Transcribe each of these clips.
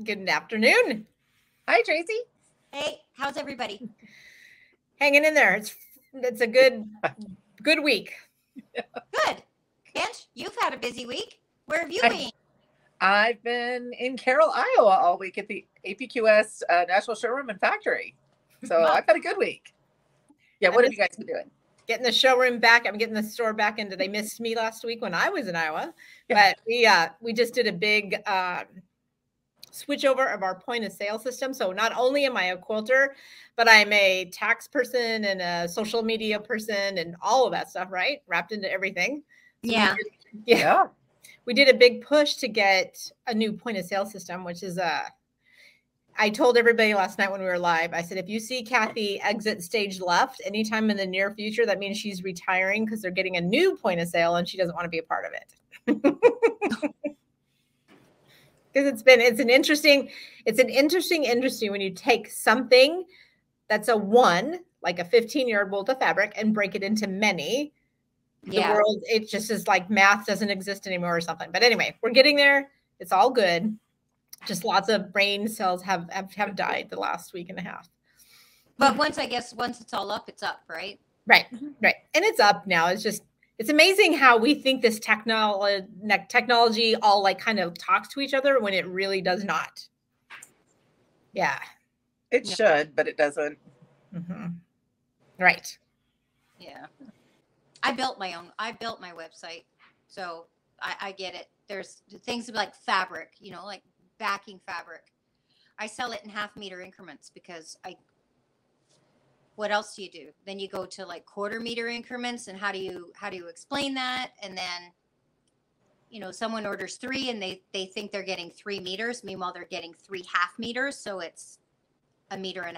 Good afternoon. Hi, Tracy. Hey, how's everybody? Hanging in there. It's a good week. Good. And you've had a busy week. Where have you been? I've been in Carroll, Iowa all week at the APQS National Showroom and Factory. So I've had a good week. Yeah, what have you guys been doing? Getting the showroom back. I'm getting the store back into. They missed me last week when I was in Iowa, but we just did a big switch over of our point of sale system. So not only am I a quilter, but I'm a tax person and a social media person and all of that stuff, right? Wrapped into everything. So Yeah. We did a big push to get a new point of sale system, which is I told everybody last night when we were live, I said, if you see Kathy exit stage left anytime in the near future, that means she's retiring because they're getting a new point of sale and she doesn't want to be a part of it. Because it's an interesting industry when you take something that's a one, like a 15-yard bolt of fabric, and break it into many. The world, it just is like math doesn't exist anymore or something. But anyway, we're getting there. It's all good. Just lots of brain cells have died the last week and a half. But once it's all up, it's up, right? Right. And it's up now. It's amazing how we think this technology all like kind of talks to each other when it really does not. Yeah. It should, but it doesn't. Mm-hmm. Right. Yeah. I built my website. So I get it. There's things like fabric, like backing fabric. I sell it in 1/2 meter increments because what else do you do? Then you go to like 1/4 meter increments, and how do you explain that? And then, someone orders 3 and they think they're getting 3 meters. Meanwhile, they're getting 3 1/2 meters. So it's 1.5 meters,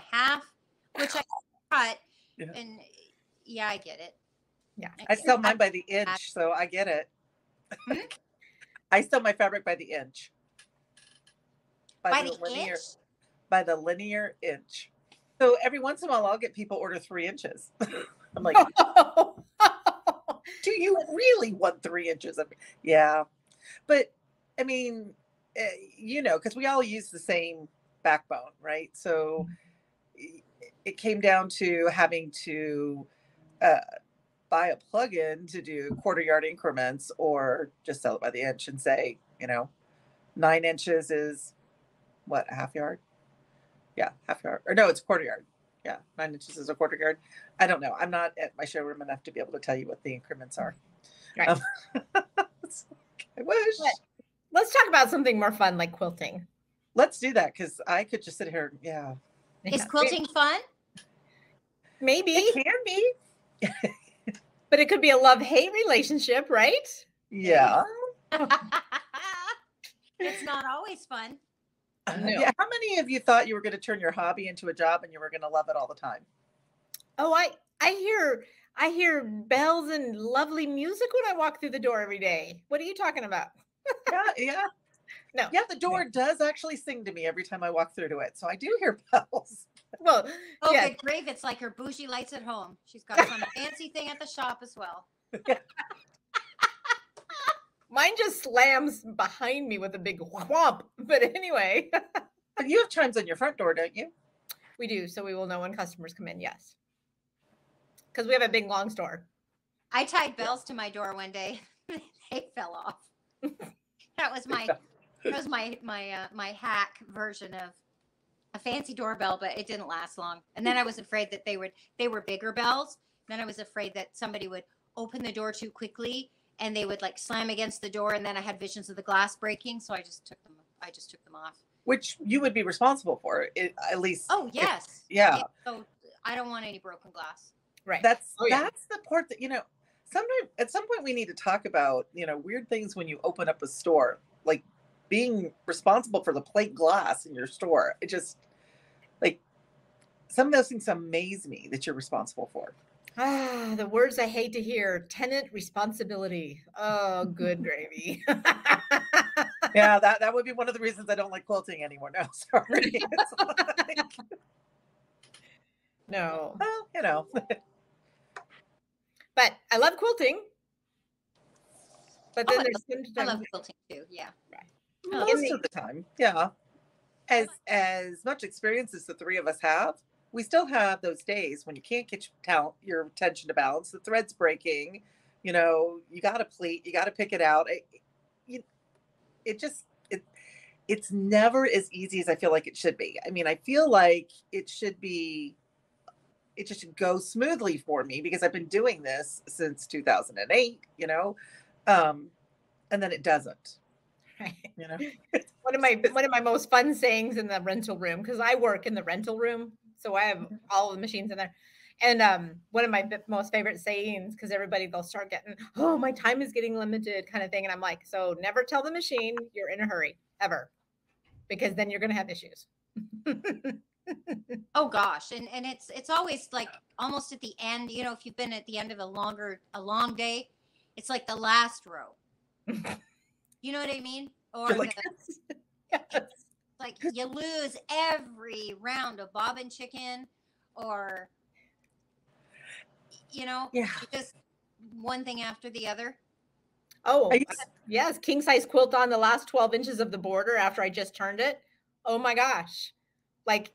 which I cut. Yeah. And I get it. Yeah. I sell mine by the inch, so I get it. I sell my fabric by the inch. By the linear inch. So every once in a while, I'll get people order 3 inches. I'm like, do you really want 3 inches? Yeah. But I mean, because we all use the same backbone, right? So it came down to having to buy a plug-in to do 1/4 yard increments or just sell it by the inch and say, 9 inches is what, 1/2 yard? Yeah, 1/2 yard. Or no, it's 1/4 yard. Yeah, 9 inches is a 1/4 yard. I don't know. I'm not at my showroom enough to be able to tell you what the increments are. Right. I wish. Let's talk about something more fun like quilting. Let's do that because I could just sit here. Yeah. Is quilting fun? Maybe. It can be. But it could be a love-hate relationship, right? Yeah. It's not always fun. No. Yeah. How many of you thought you were going to turn your hobby into a job and you were going to love it all the time? Oh, I hear bells and lovely music when I walk through the door every day. What are you talking about? Yeah. No. Yeah, the door does actually sing to me every time I walk through to it. So I do hear bells. Well, good grief. It's like her bougie lights at home. She's got some fancy thing at the shop as well. Mine just slams behind me with a big whomp. But anyway. But you have chimes on your front door, don't you? We do. So we will know when customers come in. Yes. Because we have a big, long store. I tied bells to my door one day. They fell off. That was my hack version of a fancy doorbell, but it didn't last long. And then I was afraid that they were bigger bells. Then I was afraid that somebody would open the door too quickly and they would like slam against the door. And then I had visions of the glass breaking. So I just took them off. Which you would be responsible for, at least. Oh, yes. Yeah. So I don't want any broken glass. Right. That's the part that, sometimes at some point we need to talk about, weird things when you open up a store, like being responsible for the plate glass in your store. It just, like, some of those things amaze me that you're responsible for. The words I hate to hear: tenant responsibility. Oh, good gravy. Yeah, that would be one of the reasons I don't like quilting anymore. No, sorry. No. Well, But I love quilting. But then I love quilting too. Yeah. Right. Most of the time. Yeah. as much experience as the three of us have, we still have those days when you can't get your tension to balance. The thread's breaking. You got to pleat. You got to pick it out. It just it's never as easy as I feel like it should be. I mean, I feel like it should be. It just should go smoothly for me because I've been doing this since 2008. And then it doesn't. Right. One of my most fun sayings in the rental room, because I work in the rental room, so I have all of the machines in there. And one of my most favorite sayings, because everybody, they'll start getting, oh, my time is getting limited kind of thing. And I'm like, so never tell the machine you're in a hurry, ever, because then you're going to have issues. Oh gosh. And it's always like almost at the end, if you've been at the end of a long day, it's like the last row. You know what I mean? Or Yes. like you lose every round of bobbin chicken, or just one thing after the other. Oh, yes. King size quilt on the last 12 inches of the border after I just turned it. Oh my gosh.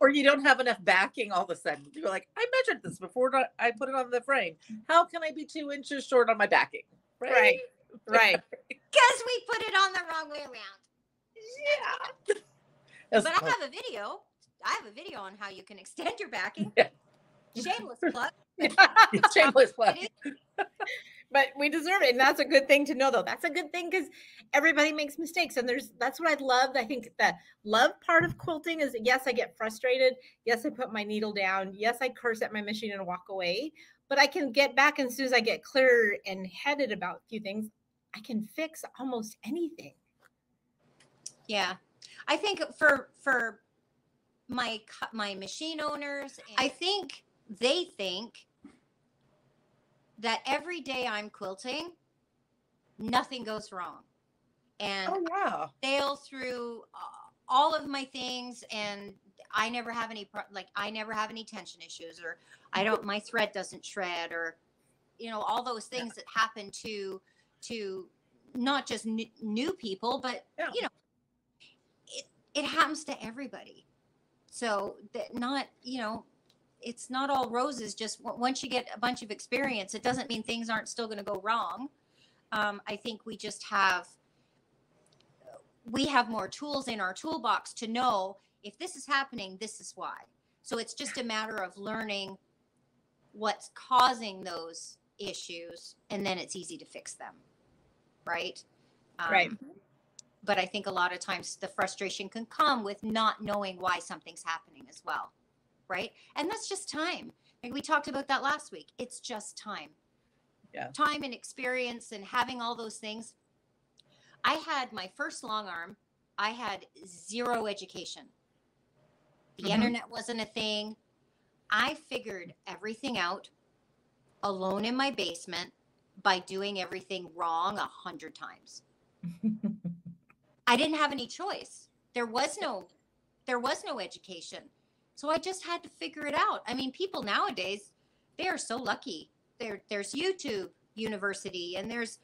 Or you don't have enough backing all of a sudden. You're like, I measured this before I put it on the frame. How can I be 2 inches short on my backing? Right. Because we put it on the wrong way around. Yeah. But I have a video. On how you can extend your backing. Yeah. Shameless plug. Shameless plug. But we deserve it. And that's a good thing to know, though. That's a good thing because everybody makes mistakes. And that's what I love. I think the love part of quilting is, yes, I get frustrated. Yes, I put my needle down. Yes, I curse at my machine and walk away. But I can get back, and as soon as I get clear and headed about a few things, I can fix almost anything. Yeah. I think for my machine owners, I think they think that every day I'm quilting, nothing goes wrong. And I sail through all of my things, and I never have any tension issues, or my thread doesn't shred, or all those things that happen to not just new people, but it happens to everybody. So that it's not all roses. Just once you get a bunch of experience, it doesn't mean things aren't still going to go wrong. I think we have more tools in our toolbox to know if this is happening, this is why. So it's just a matter of learning what's causing those issues, and then it's easy to fix them. Right. Right. But I think a lot of times the frustration can come with not knowing why something's happening as well. Right. And that's just time. Like we talked about that last week. It's just time. Yeah. Time and experience and having all those things. I had my first long arm. I had zero education. The internet wasn't a thing. I figured everything out alone in my basement by doing everything wrong 100 times. I didn't have any choice. There was no education. So I just had to figure it out. I mean, people nowadays, they are so lucky. There's YouTube University, and there's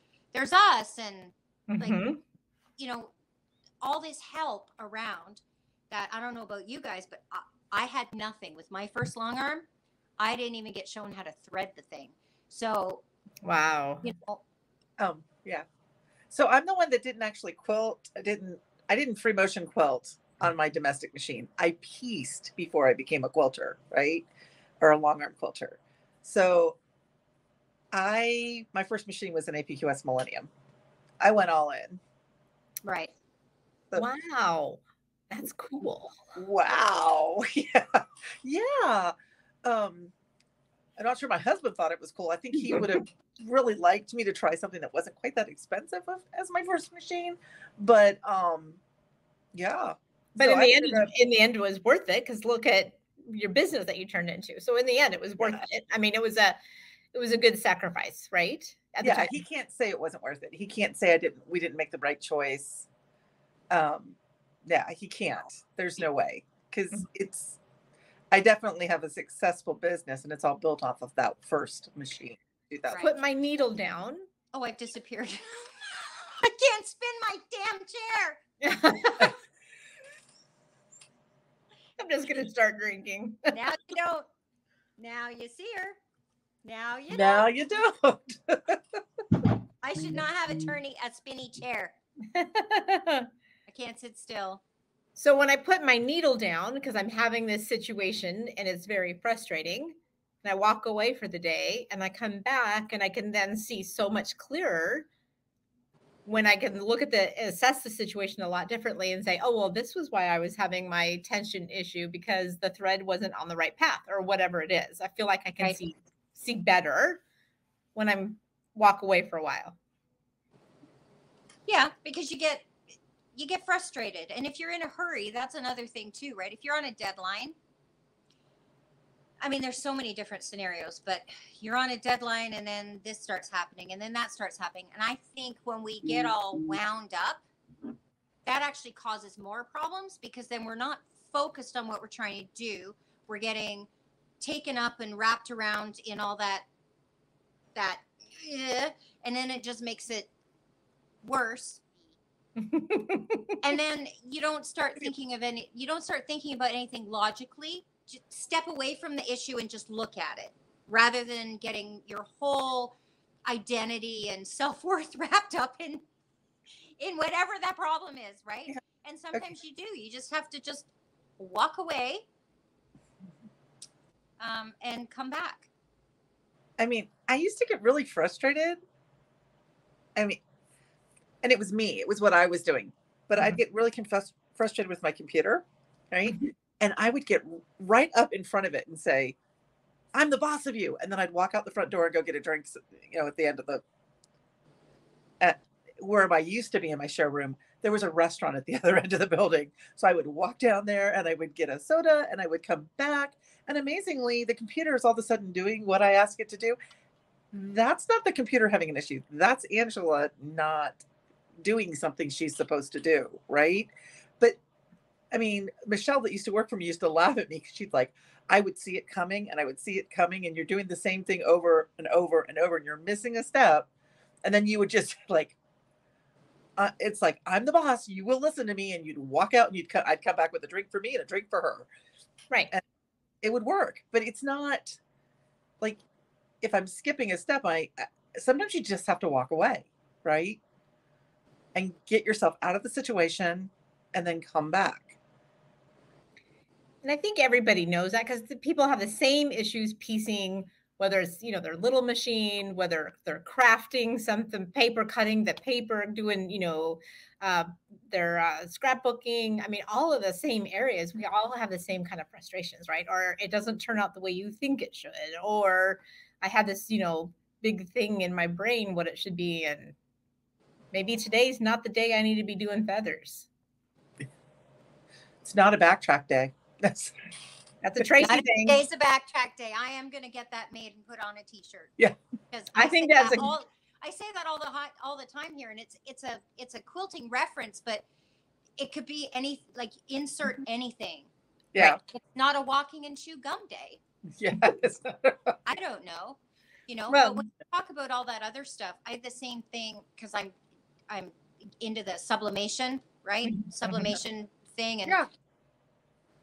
us, and all this help around that. I don't know about you guys, but I had nothing with my first long arm. I didn't even get shown how to thread the thing. So wow. Yeah. So I'm the one that didn't actually quilt. I didn't free motion quilt on my domestic machine. I pieced before I became a quilter, right? Or a long arm quilter. So my first machine was an APQS Millennium. I went all in. Right. So, wow. That's cool. Wow. Yeah. Yeah. I'm not sure my husband thought it was cool. I think he would have really liked me to try something that wasn't quite that expensive as my first machine. But yeah. But so in the end, it was worth it, because look at your business that you turned into. So in the end, it was worth it. I mean, it was a good sacrifice, right? At the time. He can't say it wasn't worth it. He can't say we didn't make the right choice. He can't. There's no way, because I definitely have a successful business, and it's all built off of that first machine. Put my needle down. Oh, I've disappeared. I can't spin my damn chair. I'm just going to start drinking. Now you don't. Now you see her. Now you Now don't. you don't. I should not have a spinny chair. I can't sit still. So when I put my needle down, because I'm having this situation and it's very frustrating, and I walk away for the day and I come back and I can then see so much clearer when I can assess the situation a lot differently and say, oh, well, this was why I was having my tension issue because the thread wasn't on the right path or whatever it is. I feel like I can see better when I'm walk away for a while. Yeah, because you get frustrated. And if you're in a hurry, that's another thing too, right? If you're on a deadline, I mean, there's so many different scenarios, but you're on a deadline and then this starts happening and then that starts happening. And I think when we get all wound up, that actually causes more problems because then we're not focused on what we're trying to do. We're getting taken up and wrapped around in all that, and then it just makes it worse. And then you don't start thinking about anything logically. Just step away from the issue and just look at it rather than getting your whole identity and self-worth wrapped up in whatever that problem is, right? Yeah. And sometimes you just have to just walk away and come back. I mean, I used to get really frustrated. I mean, and it was me. It was what I was doing. But I'd get really frustrated with my computer, right? And I would get right up in front of it and say, I'm the boss of you. And then I'd walk out the front door and go get a drink, at the end of where I used to be in my showroom, there was a restaurant at the other end of the building. So I would walk down there and I would get a soda and I would come back. And amazingly, the computer is all of a sudden doing what I ask it to do. That's not the computer having an issue. That's Angela not doing something she's supposed to do, right? But I mean, Michelle that used to work for me used to laugh at me because she'd like, I would see it coming and I would see it coming and you're doing the same thing over and over and over and you're missing a step. And then you would just like, it's like, I'm the boss, you will listen to me. And you'd walk out and I'd come back with a drink for me and a drink for her. Right. And it would work, but it's not like, if I'm skipping a step, sometimes you just have to walk away, right? And get yourself out of the situation and then come back. And I think everybody knows that because people have the same issues piecing, whether it's, their little machine, whether they're crafting something, paper cutting the paper, doing, their scrapbooking. I mean, all of the same areas, we all have the same kind of frustrations, right? Or it doesn't turn out the way you think it should. Or I have this, big thing in my brain, what it should be. And maybe today's not the day I need to be doing feathers. It's not a backtrack day. That's a Tracy thing. Today's a backtrack day. I am going to get that made and put on a t-shirt. Yeah. Because I think that's I say that all the time here, and it's a quilting reference, but it could be insert anything. Yeah. Right? It's not a walking and chew gum day. Yeah. I don't know. Well, but when you talk about all that other stuff, I have the same thing because I'm into the sublimation, right? Sublimation thing. And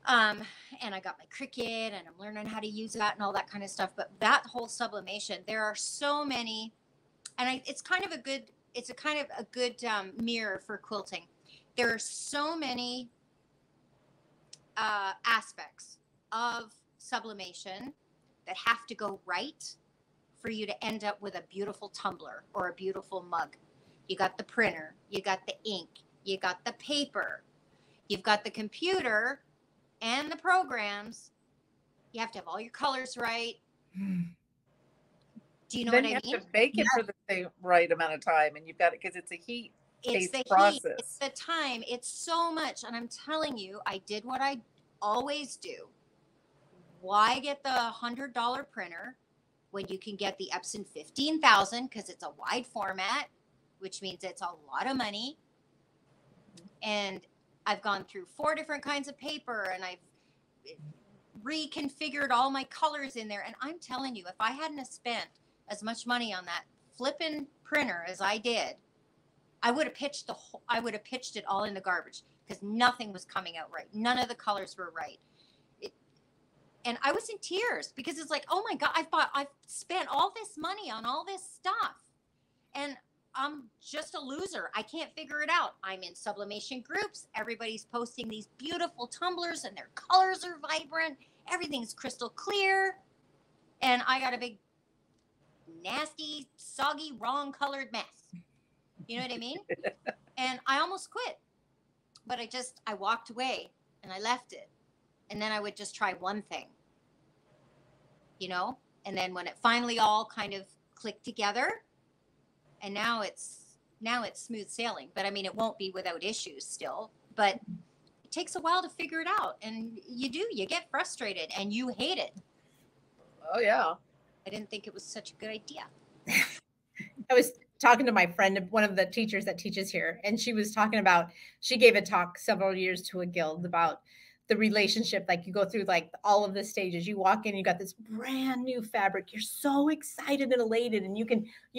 and I got my Cricut and I'm learning how to use that and all that kind of stuff. But that whole sublimation, there are so many, and it's kind of a good mirror for quilting. There are so many aspects of sublimation that have to go right for you to end up with a beautiful tumbler or a beautiful mug. You got the printer, you got the ink, you got the paper, you've got the computer and the programs. You have to have all your colors right. Do you know what I mean? You have to bake it for the right amount of time, and you've got it because it's a heat-based process. Heat, it's the time. It's so much, and I'm telling you, I did what I always do. Why get the $100 printer when you can get the Epson 15,000 because it's a wide format, which means it's a lot of money. And I've gone through 4 different kinds of paper and I've reconfigured all my colors in there. And I'm telling you, if I hadn't have spent as much money on that flippin' printer as I did, I would have pitched it all in the garbage because nothing was coming out right. None of the colors were right. And I was in tears because it's like, oh my God, I've spent all this money on all this stuff. And I'm just a loser. I can't figure it out. I'm in sublimation groups. Everybody's posting these beautiful tumblers and their colors are vibrant. Everything's crystal clear. And I got a big, nasty, soggy, wrong colored mess. You know what I mean? And I almost quit. But I walked away and I left it. And then I would just try one thing, you know? And then when it finally all kind of clicked together, and now it's smooth sailing. But I mean, it won't be without issues still, but it takes a while to figure it out. And you get frustrated and you hate it. Oh yeah. I didn't think it was such a good idea. I was talking to my friend, one of the teachers that teaches here, and she was talking about, she gave a talk several years to a guild about the relationship. Like you go through like all of the stages, you walk in, you got this brand new fabric, you're so excited and elated, and you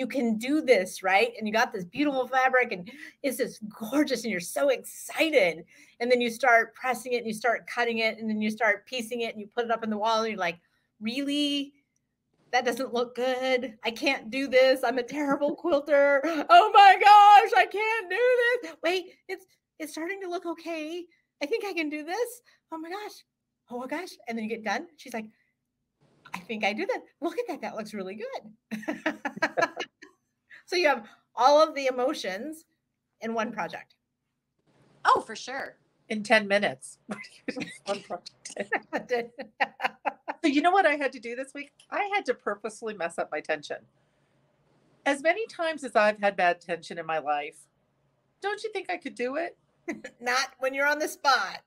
can do this, right? And you got this beautiful fabric and it's just gorgeous and you're so excited. And then you start pressing it and you start cutting it and then you start piecing it and you put it up in the wall and you're like, really? That doesn't look good. I can't do this. I'm a terrible quilter. Oh my gosh, I can't do this. Wait, it's starting to look okay. I think I can do this. Oh my gosh. Oh my gosh. And then you get done. She's like, I think I do that. Look at that. That looks really good. So you have all of the emotions in one project. Oh, for sure. In 10 minutes. One project. So you know what I had to do this week? I had to purposely mess up my tension. As many times as I've had bad tension in my life, don't you think I could do it? Not when you're on the spot.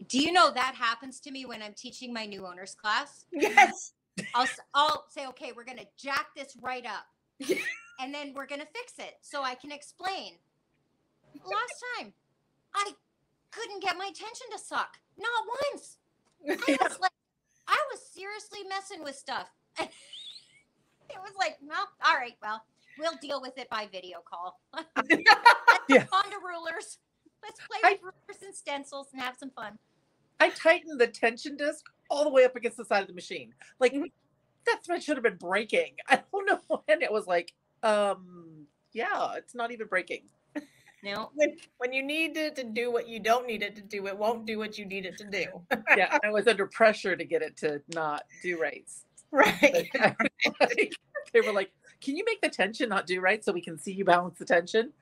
Do you know that happens to me when I'm teaching my new owners class? Yes. I'll say, okay, we're going to jack this right up. And then we're going to fix it so I can explain. Last time, I couldn't get my tension to suck. Not once. I was seriously messing with stuff. It was like, no, all right, well, we'll deal with it by video call. Let's move on to rulers. Let's play with rulers and stencils and have some fun. I tightened the tension disc all the way up against the side of the machine. Like that thread should have been breaking. I don't know. And it was like, yeah, it's not even breaking. No. When you need it to do what you don't need it to do, it won't do what you need it to do. Yeah, I was under pressure to get it to not do right. Right. They were like, can you make the tension not do right so we can see you balance the tension?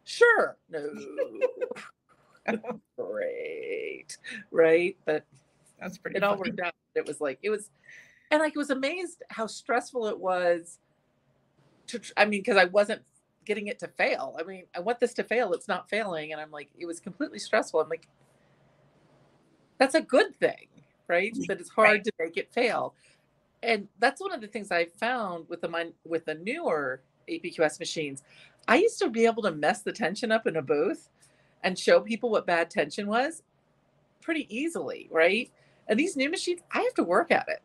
Sure. No. Great. Right. But that's pretty. It all worked out. It was, and I was amazed how stressful it was because I wasn't getting it to fail. I mean, I want this to fail. It's not failing. And I'm like, it was completely stressful. I'm like, that's a good thing, right? But it's hard to make it fail. And that's one of the things I found with the newer APQS machines. I used to be able to mess the tension up in a booth and show people what bad tension was pretty easily, right? And these new machines, I have to work at it.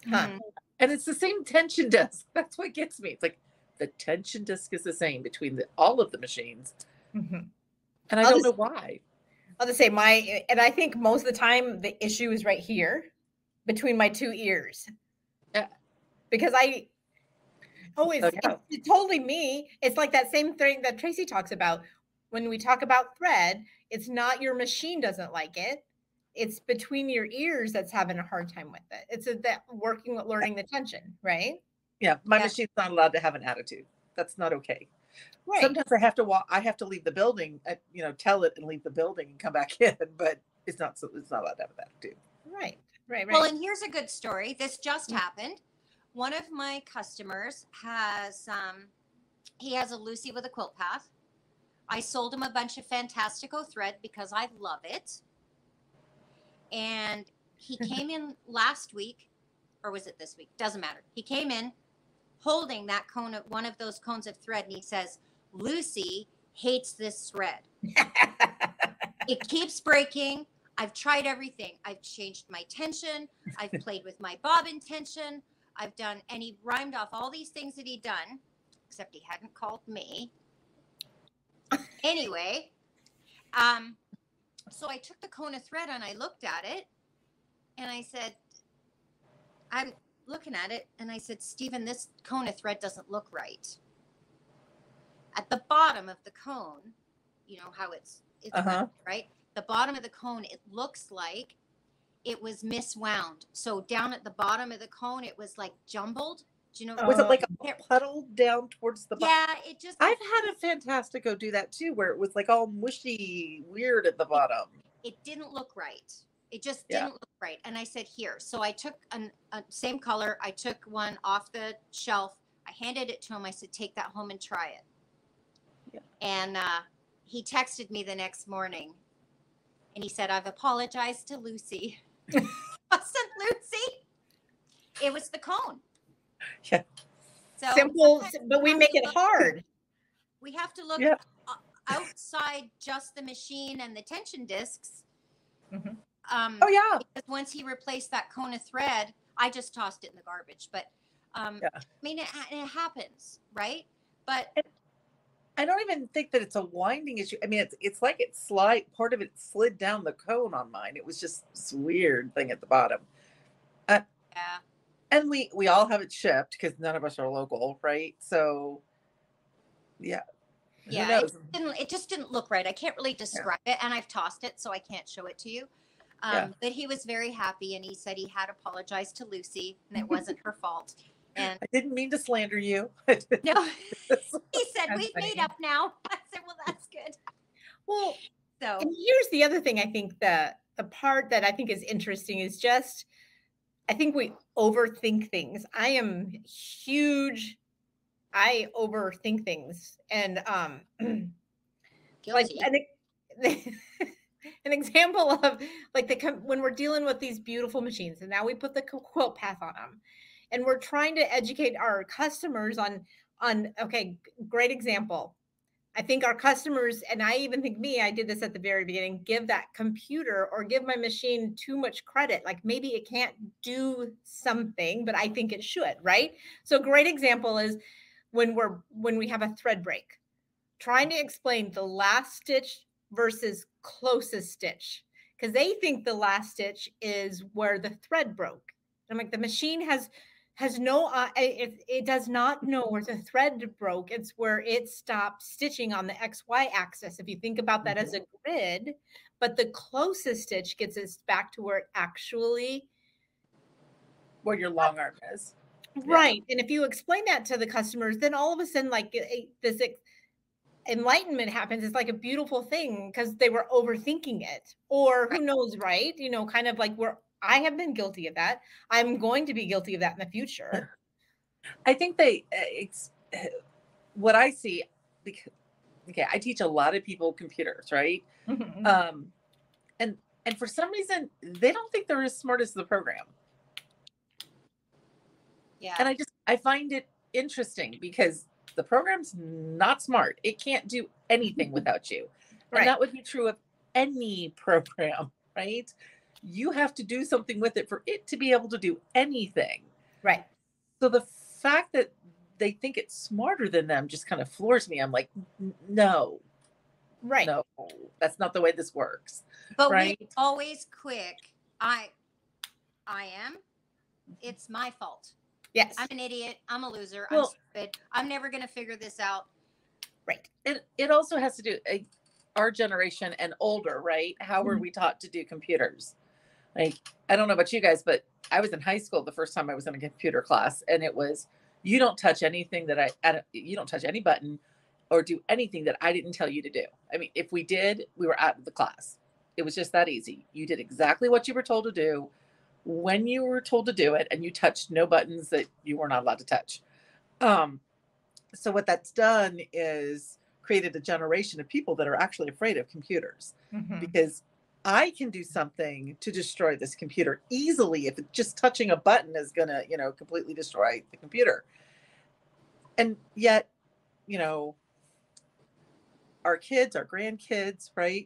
Mm-hmm. And it's the same tension disc. That's what gets me. It's like, the tension disc is the same between all of the machines. Mm-hmm. And I don't know why. I'll just say and I think most of the time the issue is right here between my two ears. Yeah. Because it's totally me. It's like that same thing that Tracy talks about. When we talk about thread, it's not your machine doesn't like it. It's between your ears that's having a hard time with it. It's that learning the tension, right? Yeah, my machine's not allowed to have an attitude. That's not okay. Right. Sometimes I have to leave the building, tell it and leave the building and come back in, but it's not allowed to have an attitude. Right. Well, and here's a good story. This just happened. One of my customers has a Lucy with a quilt path. I sold him a bunch of Fantastico thread because I love it. And he came in last week, or was it this week? Doesn't matter. He came in holding one of those cones of thread, and he says, Lucy hates this thread. It keeps breaking. I've tried everything. I've changed my tension. I've played with my bobbin tension. And he rhymed off all these things that he'd done, except he hadn't called me. Anyway, so I took the cone of thread and I looked at it And I said, I'm looking at it, and I said, Stephen, this cone of thread doesn't look right. At the bottom of the cone, you know how it's right? The bottom of the cone, it looks like it was miswound. So down at the bottom of the cone, it was like jumbled. Do you know? Was it like a puddle down towards the bottom? Yeah, it just. I've had a Fantastico do that too, where it was like all mushy, weird at the bottom. It didn't look right. It just didn't look right. And I said, here. So I took a same color. I took one off the shelf. I handed it to him. I said, take that home and try it. Yeah. And he texted me the next morning. And he said, I've apologized to Lucy. It wasn't Lucy. It was the cone. Yeah. So simple, but we make it hard. We have to look outside just the machine and the tension discs. Mm-hmm. Because once he replaced that cone of thread, I just tossed it in the garbage. But I mean, it happens, right? But I don't even think that it's a winding issue. I mean, it's like part of it slid down the cone on mine. It was just this weird thing at the bottom. And we all have it shipped because none of us are local, right? So, yeah. Yeah, it just didn't look right. I can't really describe it, and I've tossed it, so I can't show it to you. But he was very happy, and he said he had apologized to Lucy, and it wasn't her fault. And I didn't mean to slander you. No, he said, we've made up now. I said, well, that's good. Well, and here's the other thing. I think the part that I think is interesting is just, I think we overthink things. I am huge. I overthink things. And like an example of like when we're dealing with these beautiful machines, and now we put the quilt path on them, and we're trying to educate our customers on okay, great example. I think our customers, and I even think I did this at the very beginning, give that computer or give my machine too much credit. Like maybe it can't do something, but I think it should, right? So a great example is when we have a thread break, trying to explain the last stitch versus closest stitch, because they think the last stitch is where the thread broke. I'm like, the machine has no, it does not know where the thread broke. It's where it stopped stitching on the XY axis. If you think about that as a grid, but the closest stitch gets us back to where it actually, where your long arm is. Right. And if you explain that to the customers, then all of a sudden, like this enlightenment happens. It's like a beautiful thing because they were overthinking it, or who knows, right? You know, kind of like I have been guilty of that. I'm going to be guilty of that in the future. I think it's what I see, because, I teach a lot of people computers, right? Mm-hmm. And for some reason, they don't think they're as smart as the program. Yeah. And I find it interesting because the program's not smart. It can't do anything without you. Right. And that would be true of any program, right? You have to do something with it for it to be able to do anything. Right. So the fact that they think it's smarter than them just kind of floors me. I'm like, no. Right. No, that's not the way this works. But we're always quick. I am. It's my fault. Yes. I'm an idiot. I'm a loser. I'm stupid. I'm never going to figure this out. Right. It also has to do our generation and older, right? How were we taught to do computers? Like, I don't know about you guys, but I was in high school the first time I was in a computer class, and it was, you don't touch anything you don't touch any button or do anything that I didn't tell you to do. I mean, if we did, we were out of the class. It was just that easy. You did exactly what you were told to do when you were told to do it, and you touched no buttons that you were not allowed to touch. So what that's done is created a generation of people that are actually afraid of computers, because I can do something to destroy this computer easily if just touching a button is going to, completely destroy the computer. And yet, our kids, our grandkids, right?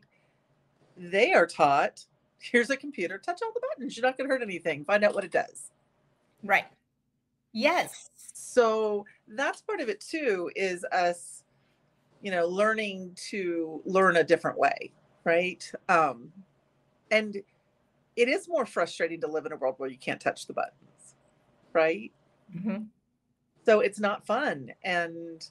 They are taught, here's a computer, touch all the buttons. You're not going to hurt anything. Find out what it does. Right. Yes. So that's part of it too, is us, learning to learn a different way. Right. And it is more frustrating to live in a world where you can't touch the buttons, right? Mm-hmm. So it's not fun. And,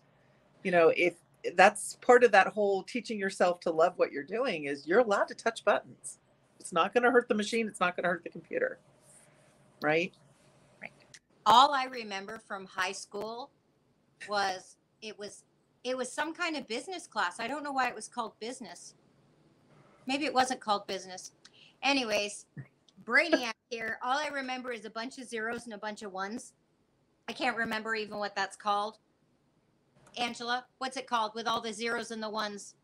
if that's part of that whole teaching yourself to love what you're doing is you're allowed to touch buttons. It's not going to hurt the machine. It's not going to hurt the computer. Right? Right. All I remember from high school was it was some kind of business class. I don't know why it was called business. Maybe it wasn't called business. Anyways, Brainiac here. All I remember is a bunch of zeros and a bunch of ones. I can't remember even what that's called. Angela, what's it called with all the zeros and the ones?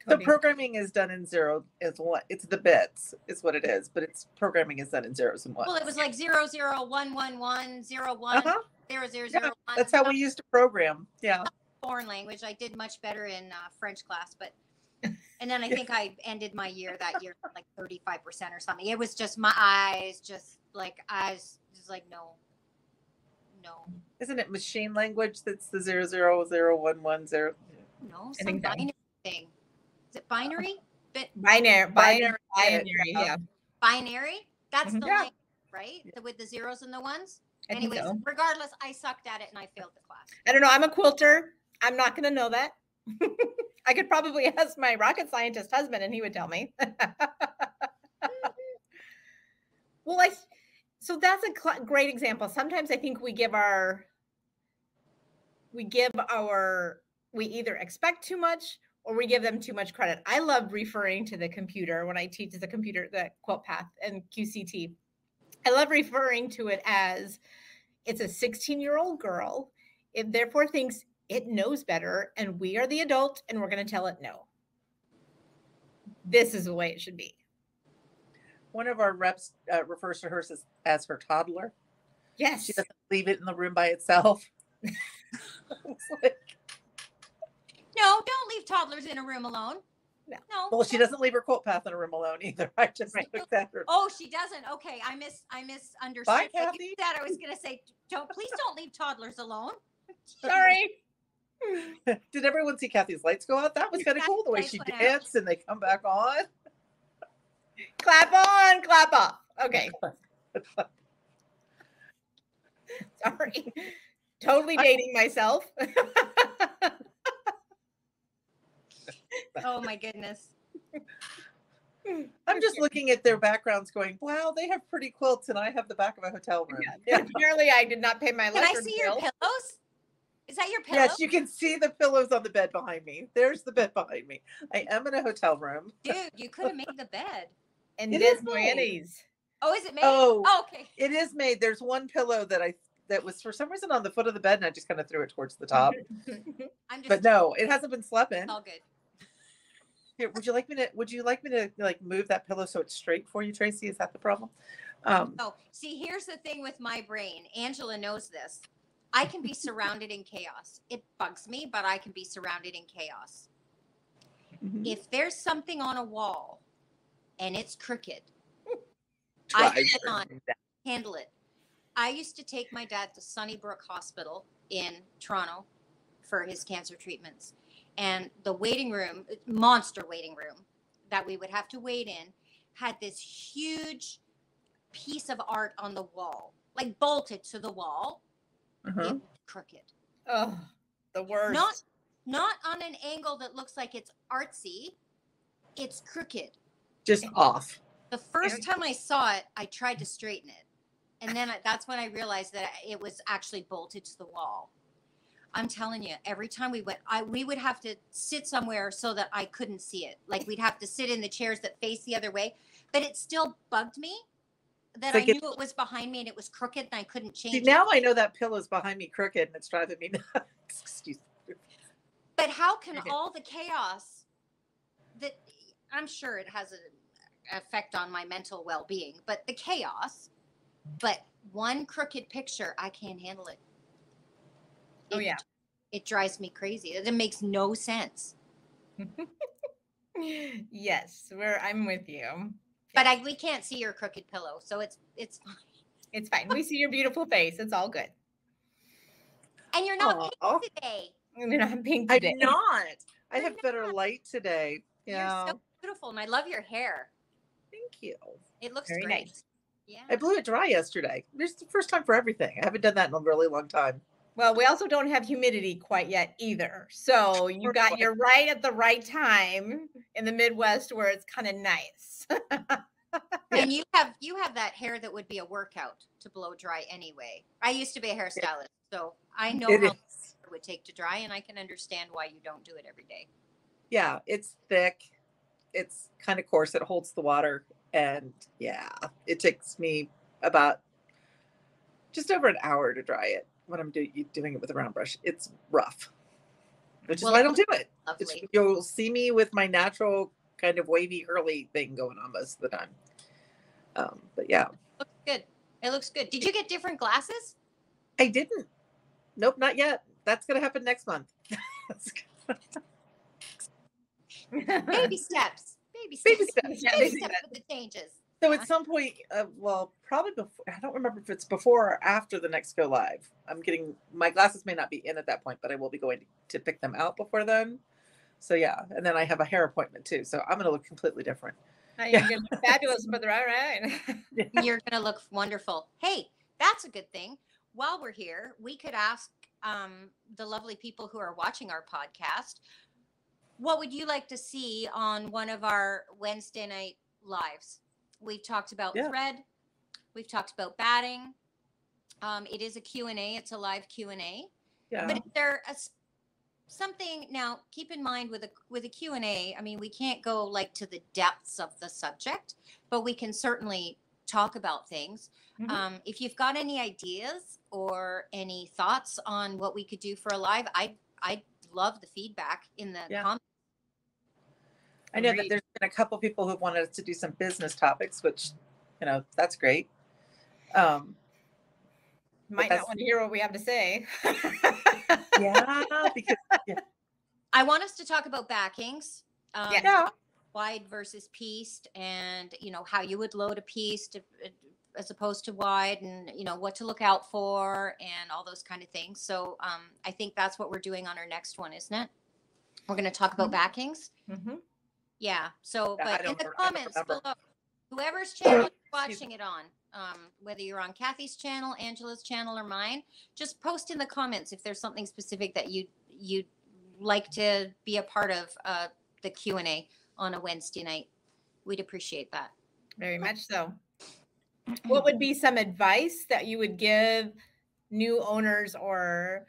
So programming is done in zero is what it's the bits is what it is, but it's programming is done in zeros and ones. Well, it was like 0 0 1 1 1 0 1 0 0 0 1. That's how we used to program. Yeah. Foreign language. I did much better in French class, but and then I think I ended my year that year like 35% or something. It was just my eyes, just like no. Isn't it machine language that's the 0 0 0 1 1 0? No, some binary thing. Is it binary? Binary, yeah. Binary? That's the language, right? With the zeros and the ones? Anyways, regardless, I sucked at it and I failed the class. I don't know. I'm a quilter. I'm not going to know that. I could probably ask my rocket scientist husband and he would tell me. Well, so that's a great example. Sometimes I think we either expect too much or we give them too much credit. I love referring to the computer when I teach the Quilt Path and QCT. I love referring to it as it's a 16-year-old girl. It therefore thinks it knows better, and we are the adult, and we're going to tell it no. This is the way it should be. One of our reps refers to her as her toddler. Yes. She doesn't leave it in the room by itself. No, don't leave toddlers in a room alone. No. Well, she doesn't leave her quilt path in a room alone either. I just looked at her. Oh, she doesn't. Okay, I misunderstood. Bye, Kathy. You said I was going to say, please don't leave toddlers alone. Sorry. Did everyone see Kathy's lights go out? That was kind of cool, the way she danced and they come back on. Clap on, clap off. Okay. Sorry. Totally dating myself. Oh my goodness. I'm just looking at their backgrounds going, wow, they have pretty quilts and I have the back of a hotel room. Yeah. Apparently I did not pay my electric bill. Can I see your pillows? Is that your pillow? Yes, you can see the pillows on the bed behind me. There's the bed behind me. I am in a hotel room. Dude, you could have made the bed. And it is made. Oh, is it made? Oh, okay. It is made. There's one pillow that was for some reason on the foot of the bed and I just kind of threw it towards the top. But no, it hasn't been slept in. All good. Here, would you like me to like move that pillow so it's straight for you, Tracy? Is that the problem? See, here's the thing with my brain. Angela knows this. I can be surrounded in chaos. It bugs me, but I can be surrounded in chaos. Mm-hmm. If there's something on a wall and it's crooked, I cannot handle it. I used to take my dad to Sunnybrook Hospital in Toronto for his cancer treatments. And the waiting room, monster waiting room that we would have to wait in, had this huge piece of art on the wall, like bolted to the wall. It was crooked. Oh, the worst. Not on an angle that looks like it's artsy. It's crooked. Just off. The first time I saw it, I tried to straighten it. And then that's when I realized that it was actually bolted to the wall. I'm telling you, every time we went, we would have to sit somewhere so that I couldn't see it. Like we'd have to sit in the chairs that face the other way. But it still bugged me that I knew it was behind me and it was crooked and I couldn't change it. Now I know that pillow's behind me crooked and it's driving me nuts. Excuse me. But how can all the chaos that I'm sure it has an effect on my mental well-being, but the chaos, but one crooked picture, I can't handle it. It drives me crazy. It makes no sense. Yes, I'm with you. But we can't see your crooked pillow, so it's fine. It's fine. We see your beautiful face. It's all good. And you're not pink today. You're not pink today. I'm not. I have better light today. Yeah. You're so beautiful, and I love your hair. Thank you. It looks Very great. nice. Yeah. I blew it dry yesterday. It's the first time for everything. I haven't done that in a really long time. Well, we also don't have humidity quite yet either. So you're right at the right time in the Midwest where it's kind of nice. And you have that hair that would be a workout to blow dry anyway. I used to be a hairstylist, so I know It how is. it would take to dry, and I can understand why you don't do it every day. Yeah, it's thick. It's kind of coarse. It holds the water. And yeah, it takes me about just over an hour to dry it when I'm doing it with a round brush. It's rough, which is why I don't do it. You'll see me with my natural kind of wavy curly thing going on most of the time. But yeah. Looks good. It looks good. Did you get different glasses? I didn't. Nope, not yet. That's going to happen next month. Baby steps. Baby Baby steps. steps. Baby steps with the changes. So at some point, well, probably before, I don't remember if it's before or after the next go live. My glasses may not be in at that point, but I will be going to pick them out before then. So yeah, and then I have a hair appointment too. So I'm going to look completely different. You're going to look fabulous, but all right. You're going to look wonderful. Hey, that's a good thing. While we're here, we could ask the lovely people who are watching our podcast, what would you like to see on one of our Wednesday night lives? We've talked about thread. We've talked about batting. It is a Q&A. It's a live Q&A. Yeah. But if there something now, keep in mind with a Q&A, I mean, we can't go like to the depths of the subject, but we can certainly talk about things. Mm-hmm. If you've got any ideas or any thoughts on what we could do for a live, I'd love the feedback in the comments. I know that there's been a couple people who wanted us to do some business topics, which, that's great. Might not want to hear what we have to say. Yeah, because I want us to talk about backings. Wide versus pieced, and how you would load a piece as opposed to wide, and what to look out for and all those kind of things. So I think that's what we're doing on our next one, isn't it? We're going to talk about backings. Mm-hmm. Yeah. So, but in the comments below, whoever's channel you're watching it on, whether you're on Kathy's channel, Angela's channel, or mine, just post in the comments if there's something specific that you'd like to be a part of the Q&A on a Wednesday night. We'd appreciate that. Very much so. What would be some advice that you would give new owners or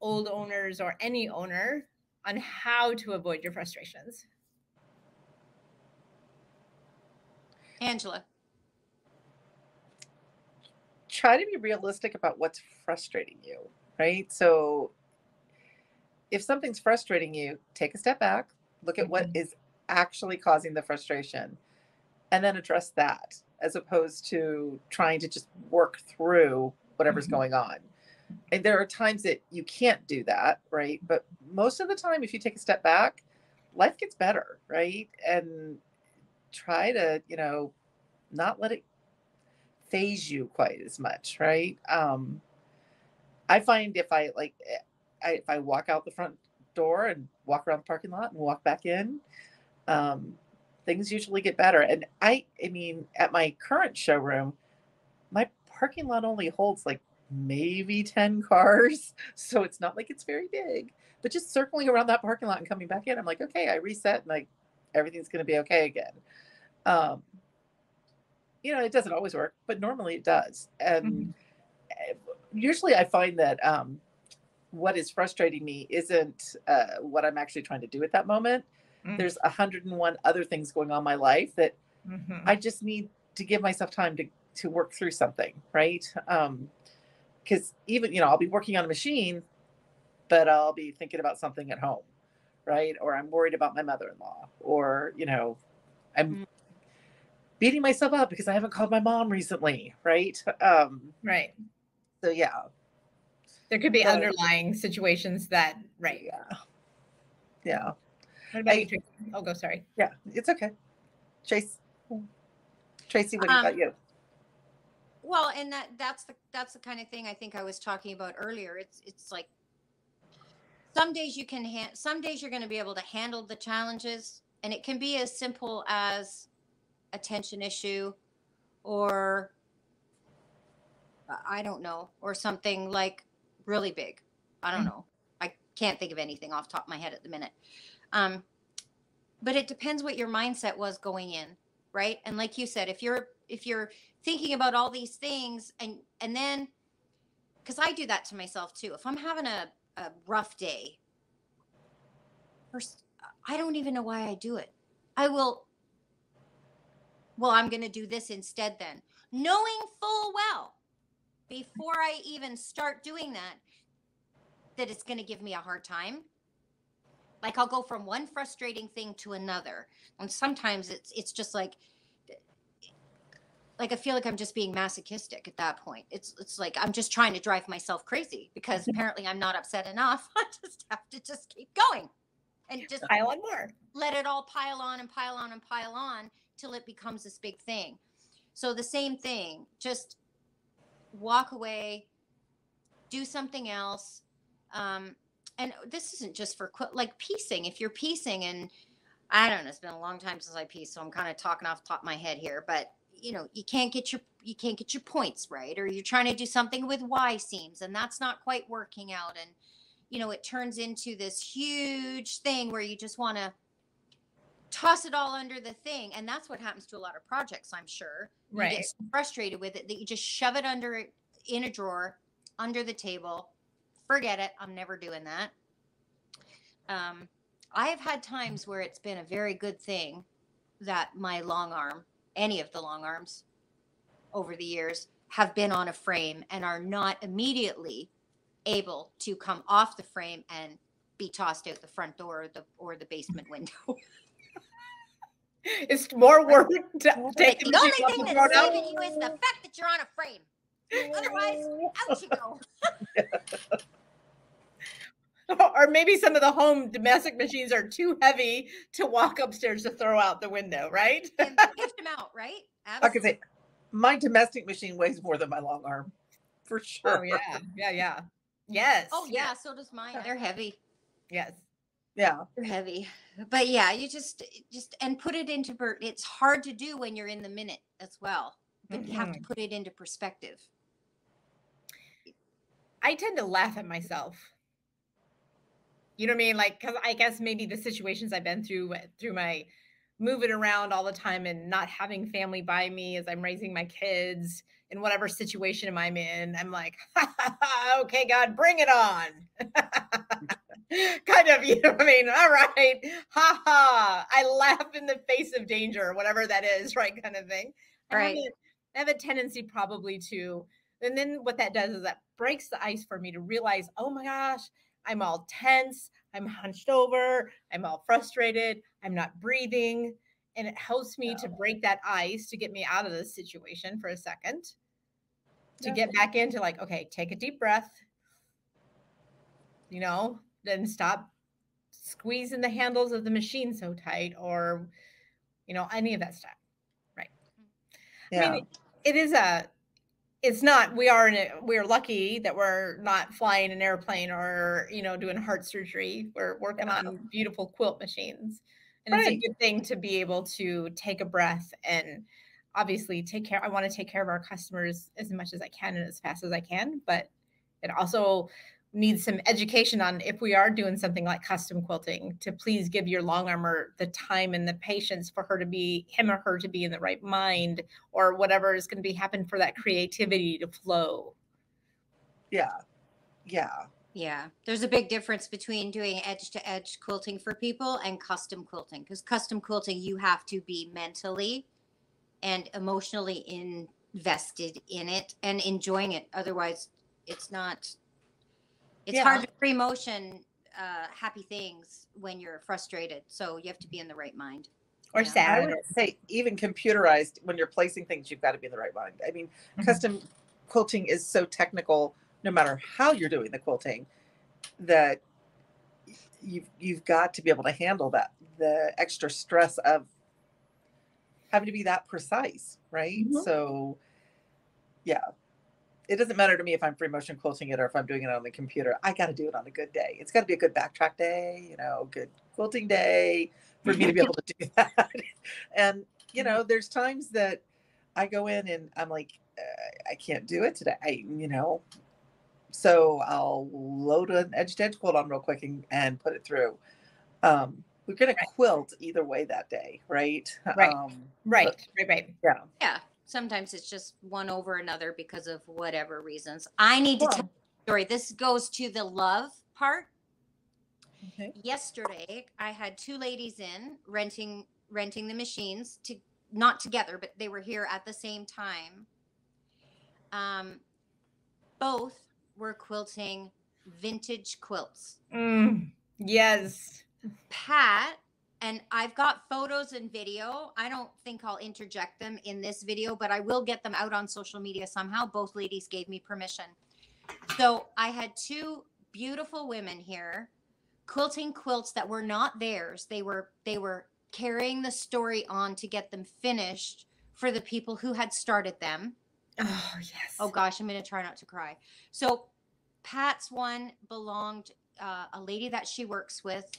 old owners or any owner on how to avoid your frustrations? Angela. Try to be realistic about what's frustrating you, right? So if something's frustrating you, take a step back, look at what is actually causing the frustration, and then address that, as opposed to trying to just work through whatever's going on. And there are times that you can't do that, right? But most of the time, if you take a step back, life gets better, right? And try to, not let it phase you quite as much, right? I find if I walk out the front door and walk around the parking lot and walk back in, things usually get better. And I mean, at my current showroom, my parking lot only holds like maybe 10 cars. So it's not like it's very big, but just circling around that parking lot and coming back in, I'm like, okay, I reset and everything's going to be okay again. It doesn't always work, but normally it does. And usually I find that what is frustrating me isn't what I'm actually trying to do at that moment. There's 101 other things going on in my life that I just need to give myself time to work through something, right? Because even, I'll be working on a machine, but I'll be thinking about something at home, right? Or I'm worried about my mother-in-law, or, I'm beating myself up because I haven't called my mom recently, right? Right. So yeah. There could be underlying situations that, right. Yeah. What about you, Tracy? Oh, go, sorry. Yeah, it's okay. Tracy, what about you? Well, and that's the kind of thing I think I was talking about earlier. It's like some days some days you're going to be able to handle the challenges, and it can be as simple as a tension issue or I don't know, or something like really big. I don't know. I can't think of anything off the top of my head at the minute. But it depends what your mindset was going in, right? And like you said, if you're thinking about all these things and then, because I do that to myself too. If I'm having a rough day, first, I don't even know why I do it. I will, well, I'm going to do this instead then, knowing full well before I even start doing that it's going to give me a hard time. Like I'll go from one frustrating thing to another. And sometimes it's just like I feel like I'm just being masochistic at that point. It's like I'm just trying to drive myself crazy because apparently I'm not upset enough. I just have to just keep going and just pile on more. Let it all pile on and pile on and pile on till it becomes this big thing. So the same thing, just walk away, do something else. And this isn't just for like piecing. If you're piecing, and I don't know, it's been a long time since I pieced, so I'm kind of talking off the top of my head here, but you know, you can't get your points right, or you're trying to do something with Y seams and that's not quite working out. And, you know, it turns into this huge thing where you just want to toss it all under the thing. And that's what happens to a lot of projects, I'm sure. Right. You get frustrated with it that you just shove it in a drawer, under the table. Forget it. I'm never doing that. I have had times where it's been a very good thing that my long arm, any of the long arms over the years, have been on a frame and are not immediately able to come off the frame and be tossed out the front door or the basement window. It's more work to take the only thing that's saving you is the fact that you're on a frame. Otherwise, out you go. Or maybe some of the home domestic machines are too heavy to walk upstairs to throw out the window, right? And lift them out, right? Absolutely. I could say my domestic machine weighs more than my long arm, for sure. Oh yeah, yeah. Yes. Oh yeah, so does mine. They're heavy. Yes. Yeah. They're heavy. But yeah, you just and put it into it's hard to do when you're in the minute as well. But you have to put it into perspective. I tend to laugh at myself. You know what I mean? Like, because I guess maybe the situations I've been through my moving around all the time and not having family by me as I'm raising my kids in whatever situation I'm in, I'm like, okay, God, bring it on. Kind of, you know what I mean? All right. Ha ha. I laugh in the face of danger, whatever that is, right? Kind of thing. Right. I have a tendency probably to, and then what that does is that breaks the ice for me to realize, oh my gosh, I'm all tense. I'm hunched over. I'm all frustrated. I'm not breathing. And it helps me to break that ice to get me out of this situation for a second, to get back into like, okay, take a deep breath, you know, then stop squeezing the handles of the machine so tight or, you know, any of that stuff. Right. Yeah. I mean, it's not, we're lucky that we're not flying an airplane or, you know, doing heart surgery. We're working on beautiful quilt machines. And it's a good thing to be able to take a breath and obviously I want to take care of our customers as much as I can and as fast as I can. But it also needs some education on, if we are doing something like custom quilting, to please give your long armor the time and the patience for him or her to be in the right mind, or whatever is going to be happen for that creativity to flow. Yeah. Yeah, there's a big difference between doing edge-to-edge quilting for people and custom quilting. Because custom quilting, you have to be mentally and emotionally invested in it and enjoying it. Otherwise, it's not. It's hard to free motion happy things when you're frustrated. So you have to be in the right mind. Or sad. I would say even computerized, when you're placing things, you've got to be in the right mind. I mean, custom quilting is so technical, no matter how you're doing the quilting, that you've got to be able to handle that, the extra stress of having to be that precise, right? So yeah, it doesn't matter to me if I'm free motion quilting it or if I'm doing it on the computer. I got to do it on a good day. It's got to be a good backtrack day, you know, good quilting day for me to be able to do that. And, you know, there's times that I go in and I'm like, I can't do it today. So I'll load an edge to edge quilt on real quick and put it through. We're going to quilt either way that day, right? Right. Right. Yeah. Yeah. Sometimes it's just one over another because of whatever reasons. I need to tell a story. This goes to the love part. Okay. Yesterday, I had two ladies in renting the machines, not together, but they were here at the same time. Both were quilting vintage quilts. Yes. Pat, and I've got photos and video. I don't think I'll interject them in this video, but I will get them out on social media somehow. Both ladies gave me permission. So I had two beautiful women here quilting quilts that were not theirs. They were carrying the story on to get them finished for the people who had started them. Oh, yes. Oh gosh, I'm going to try not to cry. So Pat's one belonged a lady that she works with.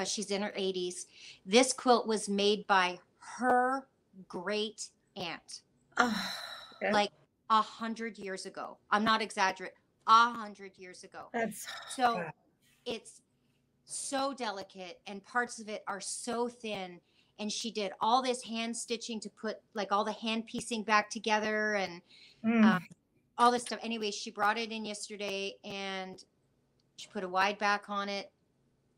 She's in her 80s. This quilt was made by her great aunt, like 100 years ago. I'm not exaggerating. 100 years ago. So it's so delicate, and parts of it are so thin. And she did all this hand stitching to put like all the hand piecing back together and all this stuff. Anyway, she brought it in yesterday and she put a wide back on it.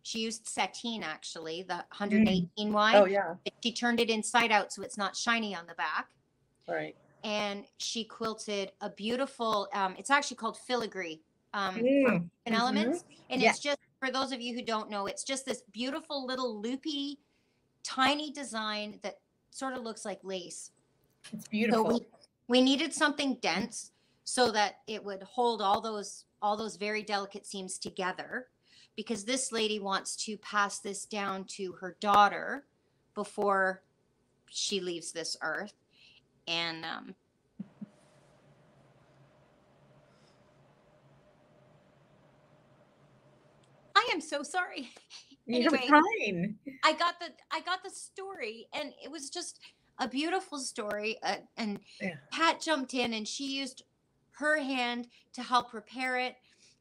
She used sateen, actually, the 118 wide. Oh, yeah. She turned it inside out so it's not shiny on the back. Right. And she quilted a beautiful, it's actually called filigree from Elements. And it's just, for those of you who don't know, it's just this beautiful little loopy, tiny design that sort of looks like lace. It's beautiful. So we needed something dense so that it would hold all those very delicate seams together, because this lady wants to pass this down to her daughter before she leaves this earth. And I am so sorry. Anyway, you're fine. I got the story, and it was just a beautiful story. And Pat jumped in, and she used her hand to help prepare it,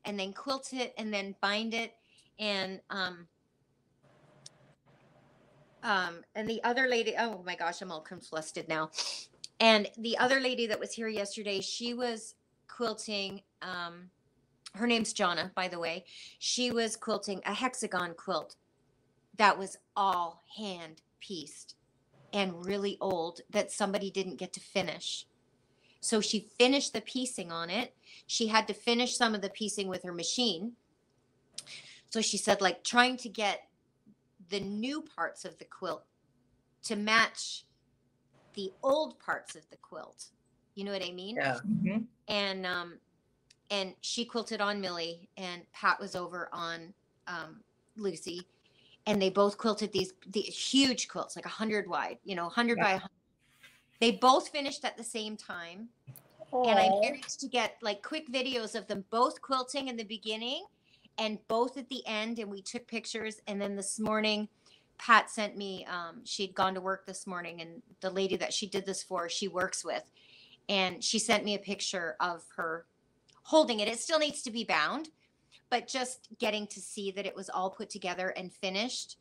and then quilt it, and then bind it. And the other lady, oh my gosh, I'm all confused now. And the other lady that was here yesterday, she was quilting. Her name's Jonna, by the way. She was quilting a hexagon quilt that was all hand pieced and really old that somebody didn't get to finish. So she finished the piecing on it. She had to finish some of the piecing with her machine. So she said, like, trying to get the new parts of the quilt to match the old parts of the quilt. You know what I mean? Yeah. And she quilted on Millie, and Pat was over on Lucy, and they both quilted these huge quilts, like 100 wide, 100 by 100. They both finished at the same time. Aww. And I managed to get like quick videos of them both quilting in the beginning and both at the end, and we took pictures. And then this morning, Pat sent me, she'd gone to work this morning, and the lady that she did this for, she works with, and she sent me a picture of her holding it. It still needs to be bound, but just getting to see that it was all put together and finished.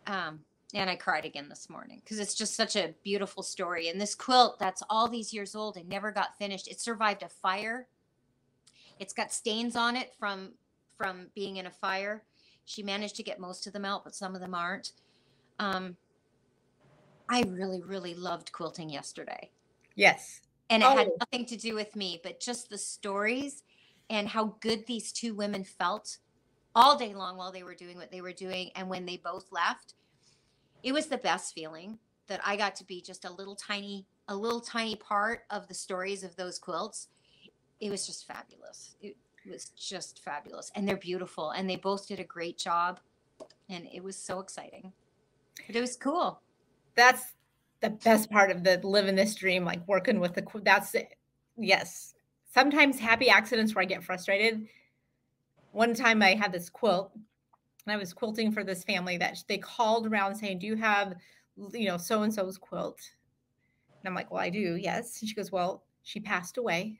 And I cried again this morning because it's just such a beautiful story. And this quilt that's all these years old and never got finished. It survived a fire. It's got stains on it from being in a fire. She managed to get most of them out, but some of them aren't. I really, really loved quilting yesterday. Yes. And it had nothing to do with me, but just the stories and how good these two women felt all day long while they were doing what they were doing. And when they both left, it was the best feeling that I got to be just a little tiny part of the stories of those quilts. It was just fabulous. It was just fabulous. And they're beautiful. And they both did a great job. And it was so exciting. But it was cool. That's the best part of the living this dream, like working with that's it. Yes. Sometimes happy accidents where I get frustrated. One time I had this quilt, and I was quilting for this family that they called around saying, do you have, so-and-so's quilt? And I'm like, well, I do, yes. And she goes, well, she passed away.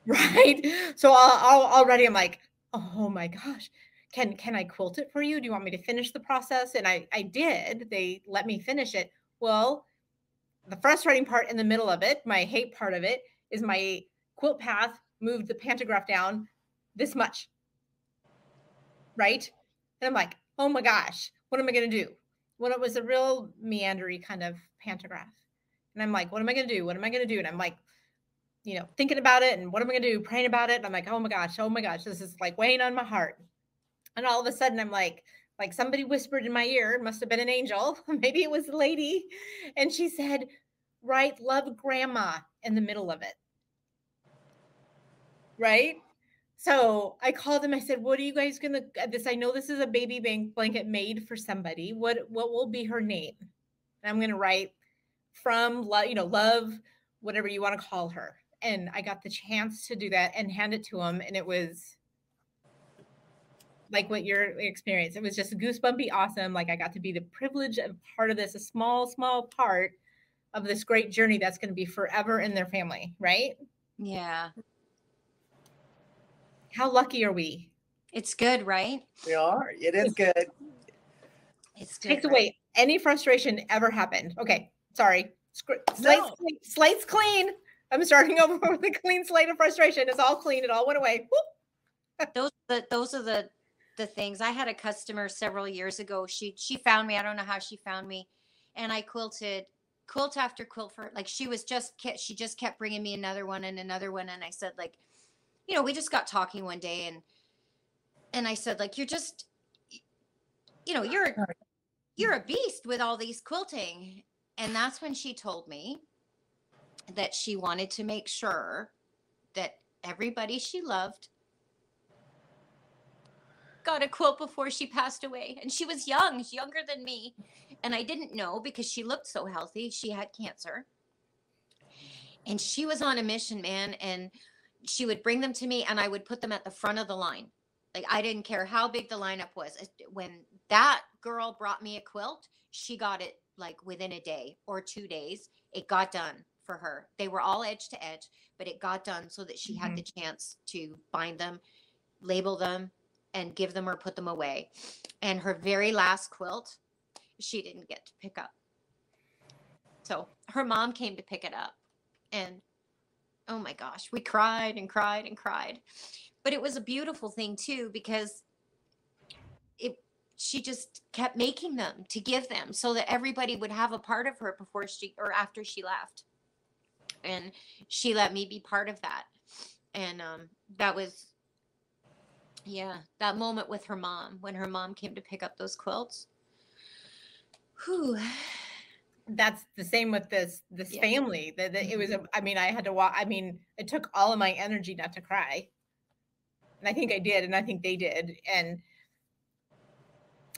Right. So already I'm like, oh my gosh, can I quilt it for you? Do you want me to finish the process? And I did. They let me finish it. Well, the frustrating part in the middle of it, my hate part of it, is my quilt path moved the pantograph down this much. Right. And I'm like, oh my gosh, what am I going to do? When it was a real meandery kind of pantograph. And I'm like, what am I going to do? What am I going to do? And I'm like, you know, thinking about it and what am I going to do? Praying about it. And I'm like, oh my gosh, this is like weighing on my heart. And all of a sudden I'm like somebody whispered in my ear, it must have been an angel. Maybe it was a lady. And she said, write love grandma in the middle of it. Right. So I called them. I said, what are you guys going to, I know this is a baby blanket made for somebody. What will be her name? And I'm going to write from love, love, whatever you want to call her. And I got the chance to do that and hand it to him. And it was like what your experience. It was just goosebumpy awesome. Like I got to be the privilege of part of this, a small part of this great journey that's going to be forever in their family. Right. Yeah. How lucky are we? It's good, right? We are. It is good. It's good. Takes away any frustration ever happened. Okay. Sorry. Slate's clean. I'm starting over with a clean slate of frustration. It's all clean. It all went away. Those are the things. I had a customer several years ago. She found me. I don't know how she found me, and I quilted quilt after quilt for like she just kept bringing me another one and another one, and I said like, we just got talking one day, and I said like you're just, you're a beast with all these quilting, and that's when she told me that she wanted to make sure that everybody she loved got a quilt before she passed away. And she was young, she's younger than me. And I didn't know because she looked so healthy. She had cancer. And she was on a mission, man. And she would bring them to me and I would put them at the front of the line. Like, I didn't care how big the lineup was. When that girl brought me a quilt, she got it like within a day or 2 days. It got done for her. They were all edge to edge, but it got done so that she had the chance to bind them, label them, and give them or put them away. And her very last quilt, she didn't get to pick up. So her mom came to pick it up. And oh my gosh, we cried and cried and cried. But it was a beautiful thing too, because she just kept making them to give them so that everybody would have a part of her before she or after she left. And she let me be part of that. And that was, that moment with her mom, when her mom came to pick up those quilts. Whew. That's the same with this family. That it was, I had to walk. It took all of my energy not to cry. And I think I did, and I think they did. And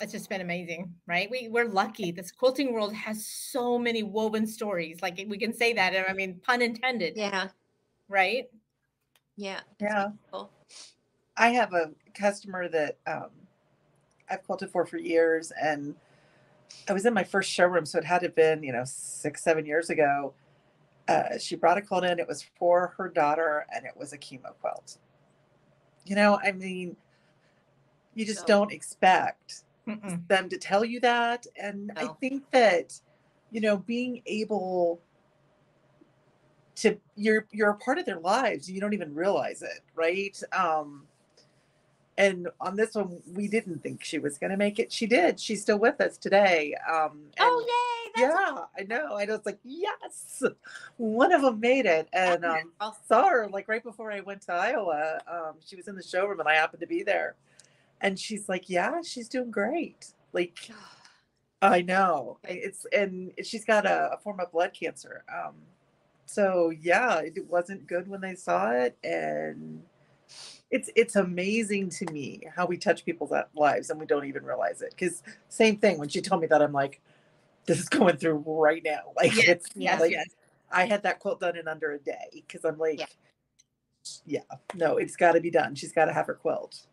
it's just been amazing, right? We're lucky. This quilting world has so many woven stories. Like, we can say that, and pun intended. Yeah. Right? Yeah. Yeah. Cool. I have a customer that I've quilted for years, and I was in my first showroom, so it had to have been, 6-7 years ago. She brought a quilt in. It was for her daughter, and it was a chemo quilt. You just don't expect them to tell you that. And I think that, being able to, you're a part of their lives. You don't even realize it, right? And on this one, we didn't think she was going to make it. She did. She's still with us today. Yay! I know. I was like, yes, one of them made it. And saw her like right before I went to Iowa. She was in the showroom and I happened to be there. And she's like, yeah, she's doing great. Like, I know. And she's got a form of blood cancer. So yeah, it wasn't good when they saw it. And it's amazing to me how we touch people's lives and we don't even realize it. Because same thing, when she told me that, I'm like, this is going through right now. Like, yes. I had that quilt done in under a day because I'm like, no, it's got to be done. She's got to have her quilt,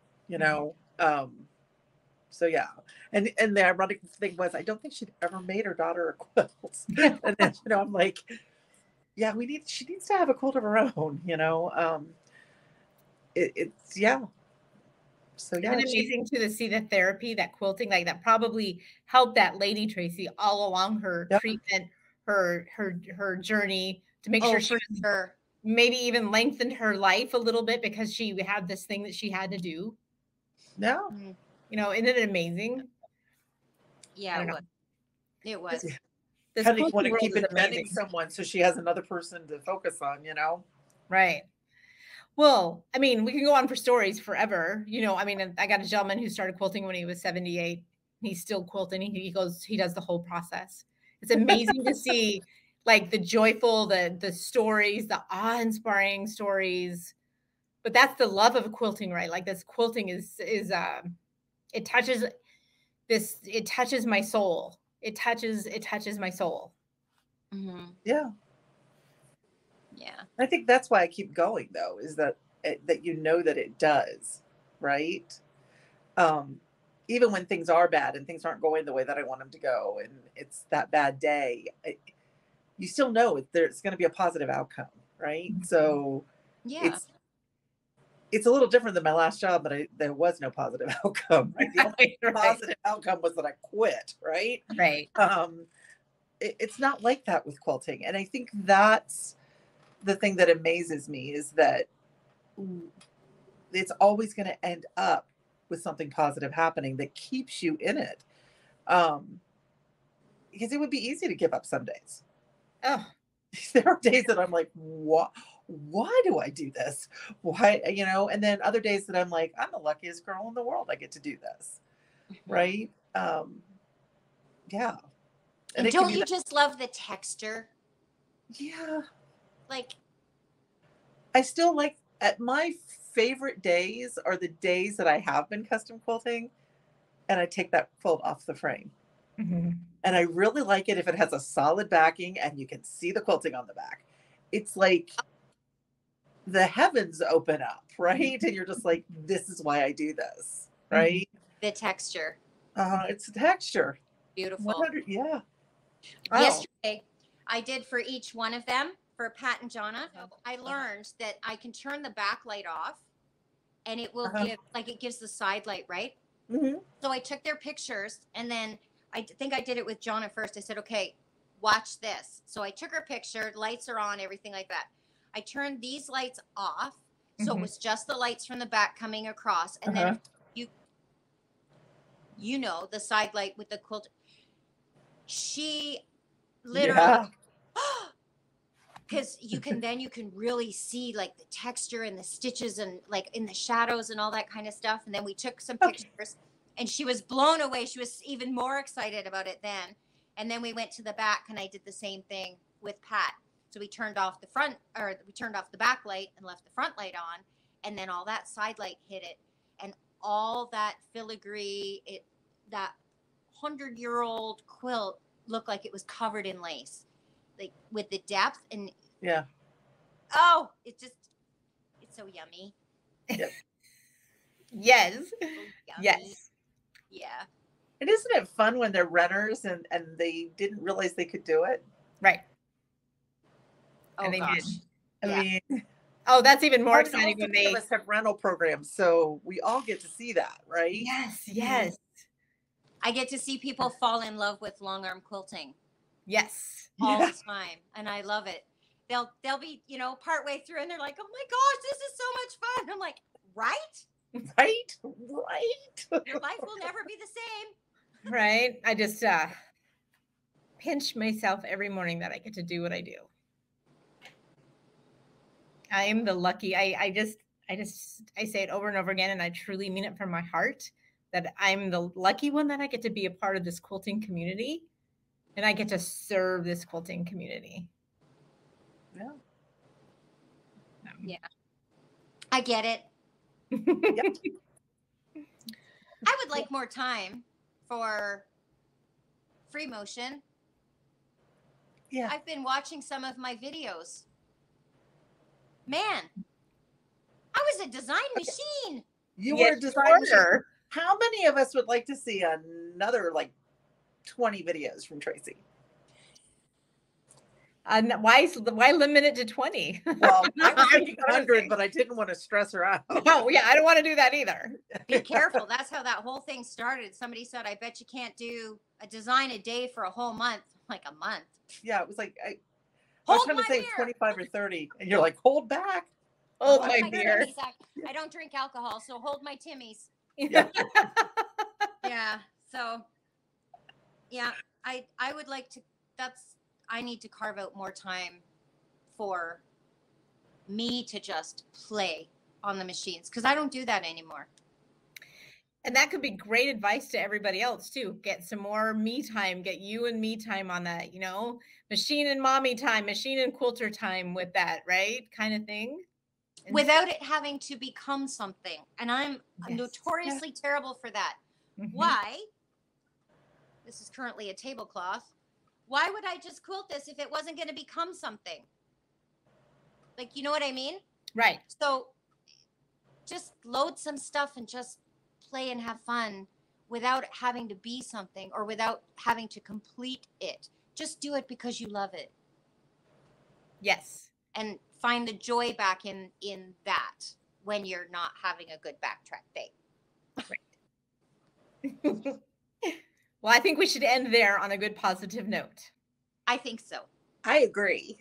So yeah, and the ironic thing was, I don't think she'd ever made her daughter a quilt. And then, you know, I'm like, yeah, she needs to have a quilt of her own, you know. It's yeah. So Isn't yeah, it amazing to see the therapy that quilting, like that probably helped that lady Tracy all along her yep. treatment, her journey to make Oh, sure she for was sure. maybe even lengthened her life a little bit because she had this thing that she had to do. Yeah. You know, isn't it amazing? Yeah, it was. It was. Yeah. This Kind of want quilting to world keep is inventing amazing. someone so she has another person to focus on, you know. Right. Well, I mean, we can go on for stories forever. You know, I mean, I got a gentleman who started quilting when he was 78. He's still quilting. He does the whole process. It's amazing to see like the joyful, the stories, the awe-inspiring stories. But that's the love of quilting, right? Like this quilting is it touches my soul. It touches my soul. Yeah. Yeah. I think that's why I keep going, though, is that that you know that it does, right? Even when things are bad and things aren't going the way that I want them to go, and it's that bad day, you still know there's going to be a positive outcome, right? So Yeah. it's a little different than my last job, but there was no positive outcome, right? The only positive outcome was that I quit, right? Right. It's not like that with quilting, and I think that's the thing that amazes me, is that it's always going to end up with something positive happening that keeps you in it. Because it would be easy to give up some days. Oh, there are days that I'm like, what? Why do I do this? Why, you know? And then other days that I'm like, I'm the luckiest girl in the world. I get to do this, right? Yeah. And don't you just love the texture? Yeah. Like, I still like, my favorite days are the days that I have been custom quilting and I take that quilt off the frame. mm-hmm. And I really like it if it has a solid backing and you can see the quilting on the back. It's like the heavens open up, right? And you're just like, this is why I do this, right? The texture. It's the texture. Beautiful. 100, yeah. Oh. Yesterday, I did for each one of them, for Pat and Jonna, I learned that I can turn the backlight off and it will give, like it gives the side light, right? Mm-hmm. So I took their pictures and then I think I did it with Jonna first. I said, okay, watch this. So I took her picture, lights are on, everything like that. I turned these lights off. So it was just the lights from the back coming across. And then you know, the side light with the quilt. She literally, because you can really see like the texture and the stitches and like in the shadows and all that kind of stuff. And then we took some pictures and she was blown away. She was even more excited about it then. And then we went to the back and I did the same thing with Pat. So we turned off the back light and left the front light on. And then all that side light hit it. And all that filigree, that 100-year-old quilt looked like it was covered in lace, like with the depth and oh, it's so yummy. Yep. Yes. So yummy. Yes. Yeah. And isn't it fun when they're runners and they didn't realize they could do it? Right. Oh gosh. I mean, oh, that's even more exciting when they have rental programs, so we all get to see that, right? Yes, yes. I get to see people fall in love with longarm quilting. Yes. All the time, and I love it. They'll be, you know, partway through and they're like, "Oh my gosh, this is so much fun." I'm like, "Right? Right? Your life will never be the same." Right? I just pinch myself every morning that I get to do what I do. I am the lucky. I say it over and over again, and I truly mean it from my heart, that I'm the lucky one that I get to be a part of this quilting community, and I get to serve this quilting community. Yeah. Yeah. I get it. Yep. I would like more time for free motion. Yeah. I've been watching some of my videos. Man, I was a design machine. You were a design machine. How many of us would like to see another like 20 videos from Tracy? Why limit it to 20? Well, I was thinking 100, but I didn't want to stress her out. Oh, yeah, I don't want to do that either. Be careful. That's how that whole thing started. Somebody said, I bet you can't do a design a day for a whole month. Like a month. Yeah, it was like, I was trying to say 25 or 30, and you're like, hold back. Hold my beer. I don't drink alcohol, so hold my Timmies. Yeah. Yeah. So, yeah, I would like to, I need to carve out more time for me to just play on the machines because I don't do that anymore. And that could be great advice to everybody else too. Get some more me time, get you and me time on that, you know, machine and mommy time, machine and quilter time with that, right? Kind of thing. Without it having to become something. And I'm notoriously terrible for that. Mm-hmm. Why? This is currently a tablecloth. Why would I just quilt this if it wasn't going to become something? Like, you know what I mean? Right. So just load some stuff and just play and have fun without having to be something or without having to complete it. Just do it because you love it. Yes. And find the joy back in that when you're not having a good backtrack day. Right. Well, I think we should end there on a good positive note. I think so. I agree.